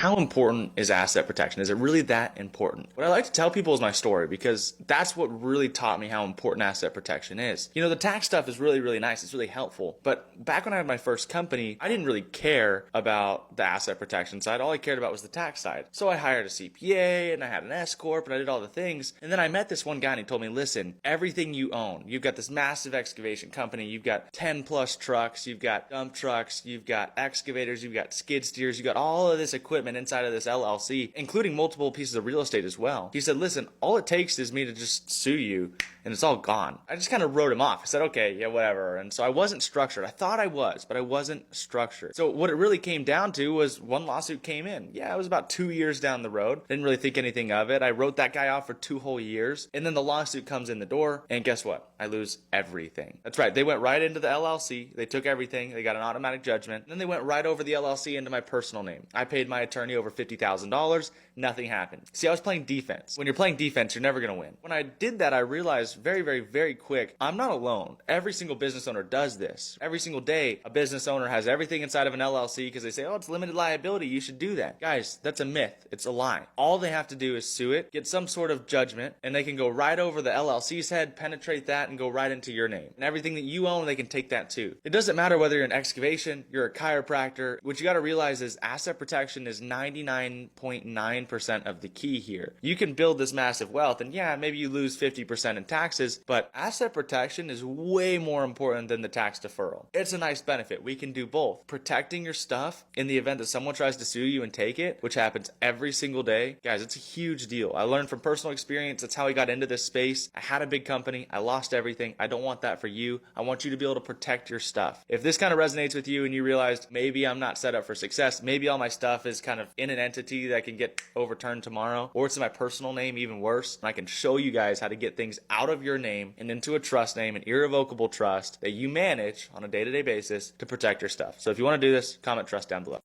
how important is asset protection? Is it really that important? What I like to tell people is my story, because that's what really taught me how important asset protection is. You know, the tax stuff is really, really nice. It's really helpful. But back when I had my first company, I didn't really care about the asset protection side. All I cared about was the tax side. So I hired a CPA and I had an S Corp and I did all the things. And then I met this one guy and he told me, listen, everything you own, you've got this massive excavation company, you've got 10 plus trucks, you've got dump trucks, you've got excavators, you've got skid steers, you've got all of this equipment inside of this LLC, including multiple pieces of real estate as well. He said, listen, all it takes is me to just sue you and it's all gone. I just kind of wrote him off. I said, okay, yeah, whatever. And so I wasn't structured. I thought I was, but I wasn't structured. So what it really came down to was one lawsuit came in. Yeah, it was about 2 years down the road. Didn't really think anything of it. I wrote that guy off for 2 whole years. And then the lawsuit comes in the door. And guess what? I lose everything. That's right. They went right into the LLC. They took everything. They got an automatic judgment. And then they went right over the LLC into my personal name. I paid my attorney over $50,000. Nothing happened. See, I was playing defense. When you're playing defense, you're never going to win. When I did that, I realized very, very, very quick, I'm not alone. Every single business owner does this. Every single day, a business owner has everything inside of an LLC because they say, oh, it's limited liability. You should do that. Guys, that's a myth. It's a lie. All they have to do is sue it, get some sort of judgment, and they can go right over the LLC's head, penetrate that, and go right into your name. And everything that you own, they can take that too. It doesn't matter whether you're an excavation, you're a chiropractor. What you got to realize is asset protection is 99.9% of the key here. You can build this massive wealth, and yeah, maybe you lose 50% in taxes, but asset protection is way more important than the tax deferral. It's a nice benefit. We can do both. Protecting your stuff in the event that someone tries to sue you and take it, which happens every single day. Guys, it's a huge deal. I learned from personal experience. That's how I got into this space. I had a big company. I lost everything. I don't want that for you. I want you to be able to protect your stuff. If this kind of resonates with you and you realized maybe I'm not set up for success, maybe all my stuff is kind of in an entity that can get overturned tomorrow, or it's in my personal name, even worse, and I can show you guys how to get things out of your name and into a trust name, an irrevocable trust that you manage on a day-to-day basis to protect your stuff. So if you want to do this, comment trust down below.